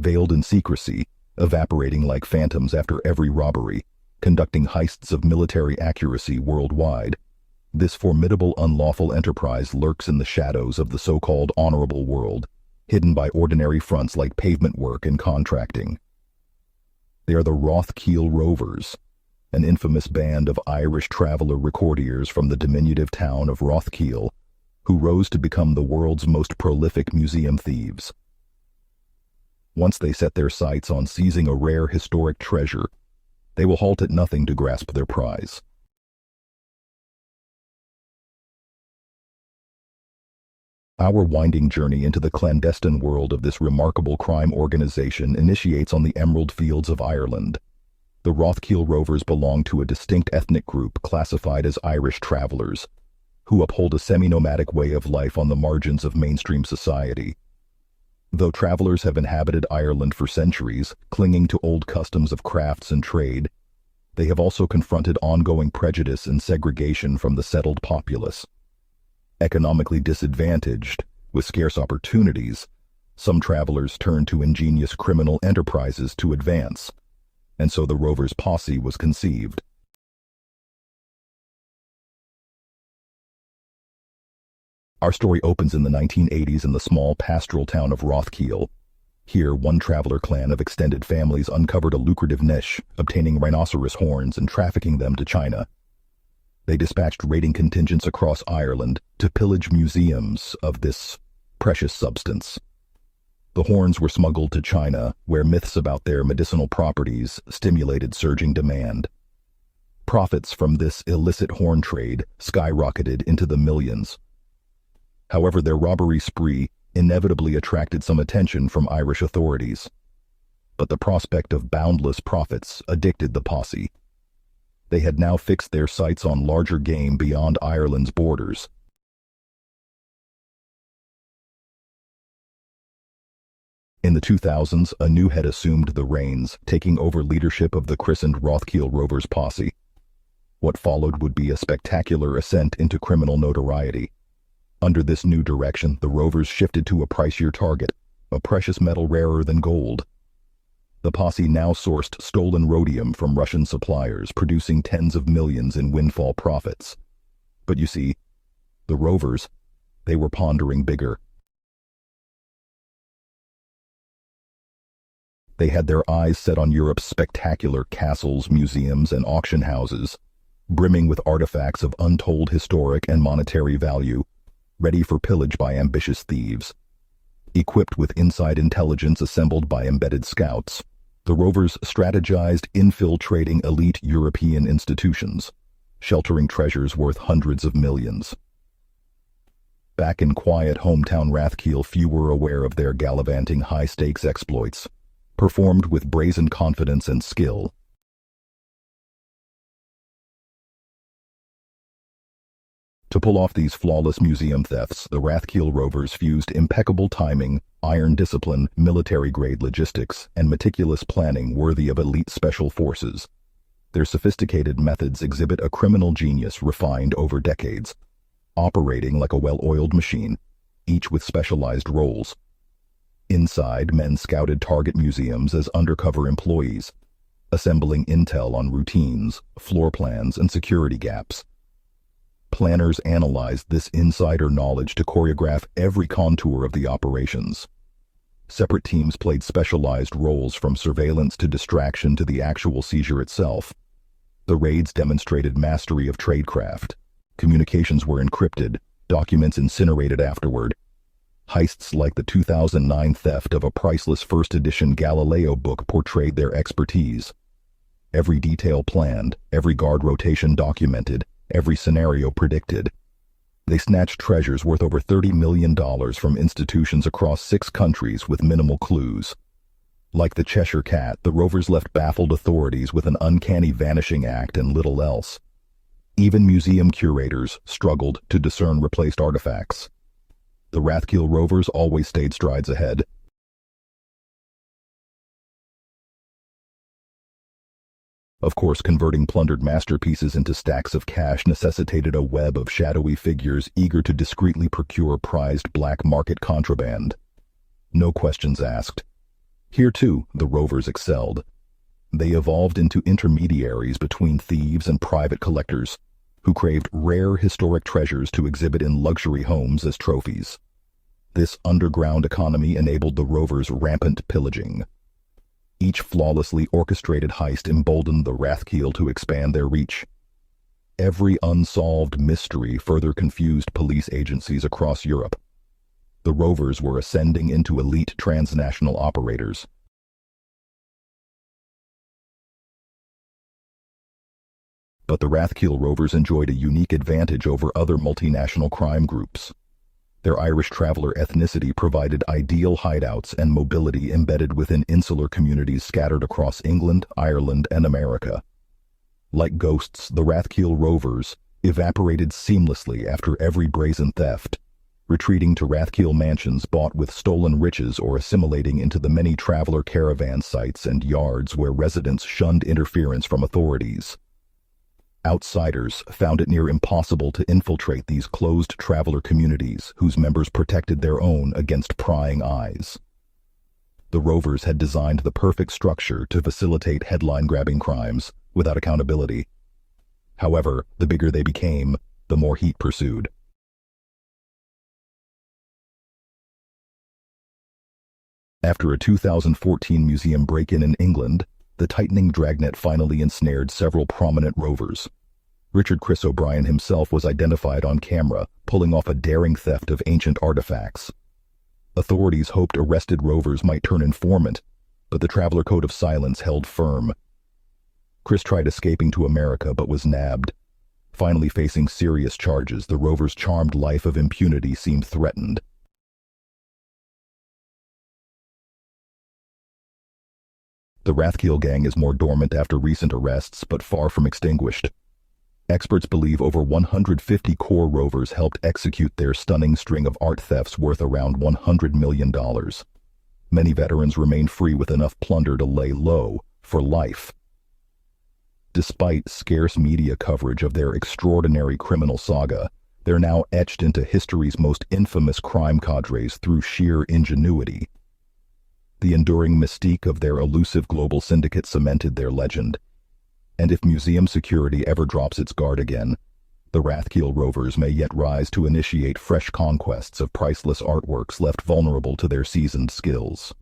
veiled in secrecy, evaporating like phantoms after every robbery, conducting heists of military accuracy worldwide. This formidable unlawful enterprise lurks in the shadows of the so-called honorable world, hidden by ordinary fronts like pavement work and contracting. They are the Rathkeale Rovers, an infamous band of Irish traveler recordiers from the diminutive town of Rathkeale, who rose to become the world's most prolific museum thieves. Once they set their sights on seizing a rare historic treasure, they will halt at nothing to grasp their prize. Our winding journey into the clandestine world of this remarkable crime organization initiates on the Emerald Fields of Ireland. The Rathkeale Rovers belong to a distinct ethnic group classified as Irish travelers, who uphold a semi-nomadic way of life on the margins of mainstream society. Though travelers have inhabited Ireland for centuries, clinging to old customs of crafts and trade, they have also confronted ongoing prejudice and segregation from the settled populace. Economically disadvantaged, with scarce opportunities, some travelers turn to ingenious criminal enterprises to advance, and so the Rovers' posse was conceived. Our story opens in the 1980s in the small pastoral town of Rathkeale. Here, one traveler clan of extended families uncovered a lucrative niche, obtaining rhinoceros horns and trafficking them to China. They dispatched raiding contingents across Ireland to pillage museums of this precious substance. The horns were smuggled to China, where myths about their medicinal properties stimulated surging demand. Profits from this illicit horn trade skyrocketed into the millions. However, their robbery spree inevitably attracted some attention from Irish authorities. But the prospect of boundless profits addicted the posse. They had now fixed their sights on larger game beyond Ireland's borders. In the 2000s, a new head assumed the reins, taking over leadership of the christened Rathkeale Rovers posse. What followed would be a spectacular ascent into criminal notoriety. Under this new direction, the Rovers shifted to a pricier target, a precious metal rarer than gold. The posse now sourced stolen rhodium from Russian suppliers, producing tens of millions in windfall profits. But you see, the Rovers, they were pondering bigger. They had their eyes set on Europe's spectacular castles, museums, and auction houses, brimming with artifacts of untold historic and monetary value, ready for pillage by ambitious thieves. Equipped with inside intelligence assembled by embedded scouts, the Rovers strategized infiltrating elite European institutions, sheltering treasures worth hundreds of millions. Back in quiet hometown Rathkeale, few were aware of their gallivanting high-stakes exploits, performed with brazen confidence and skill. To pull off these flawless museum thefts, the Rathkeale Rovers fused impeccable timing, iron discipline, military-grade logistics, and meticulous planning worthy of elite special forces. Their sophisticated methods exhibit a criminal genius refined over decades, operating like a well-oiled machine, each with specialized roles. Inside, men scouted target museums as undercover employees, assembling intel on routines, floor plans, and security gaps. Planners analyzed this insider knowledge to choreograph every contour of the operations. Separate teams played specialized roles from surveillance to distraction to the actual seizure itself. The raids demonstrated mastery of tradecraft. Communications were encrypted, documents incinerated afterward. Heists like the 2009 theft of a priceless first-edition Galileo book portrayed their expertise. Every detail planned, every guard rotation documented, every scenario predicted. They snatched treasures worth over $30 million from institutions across 6 countries with minimal clues. Like the Cheshire Cat, the Rovers left baffled authorities with an uncanny vanishing act and little else. Even museum curators struggled to discern replaced artifacts. The Rathkeale Rovers always stayed strides ahead. Of course, converting plundered masterpieces into stacks of cash necessitated a web of shadowy figures eager to discreetly procure prized black market contraband. No questions asked. Here too, the Rovers excelled. They evolved into intermediaries between thieves and private collectors, who craved rare historic treasures to exhibit in luxury homes as trophies. This underground economy enabled the Rovers' rampant pillaging. Each flawlessly orchestrated heist emboldened the Rathkeale to expand their reach. Every unsolved mystery further confused police agencies across Europe. The Rovers were ascending into elite transnational operators. But the Rathkeale Rovers enjoyed a unique advantage over other multinational crime groups. Their Irish traveler ethnicity provided ideal hideouts and mobility embedded within insular communities scattered across England, Ireland, and America. Like ghosts, the Rathkeale Rovers evaporated seamlessly after every brazen theft, retreating to Rathkeale mansions bought with stolen riches or assimilating into the many traveler caravan sites and yards where residents shunned interference from authorities. Outsiders found it near impossible to infiltrate these closed traveler communities whose members protected their own against prying eyes. The Rovers had designed the perfect structure to facilitate headline-grabbing crimes without accountability. However, the bigger they became, the more heat pursued. After a 2014 museum break-in in England, the tightening dragnet finally ensnared several prominent rovers. Richard Chris O'Brien himself was identified on camera, pulling off a daring theft of ancient artifacts. Authorities hoped arrested rovers might turn informant, but the Traveler Code of Silence held firm. Chris tried escaping to America but was nabbed. Finally facing serious charges, the rovers' charmed life of impunity seemed threatened. The Rathkeale gang is more dormant after recent arrests, but far from extinguished. Experts believe over 150 core rovers helped execute their stunning string of art thefts worth around $100 million. Many veterans remain free with enough plunder to lay low for life. Despite scarce media coverage of their extraordinary criminal saga, they're now etched into history's most infamous crime cadres through sheer ingenuity. The enduring mystique of their elusive global syndicate cemented their legend. And if museum security ever drops its guard again, the Rathkeale Rovers may yet rise to initiate fresh conquests of priceless artworks left vulnerable to their seasoned skills.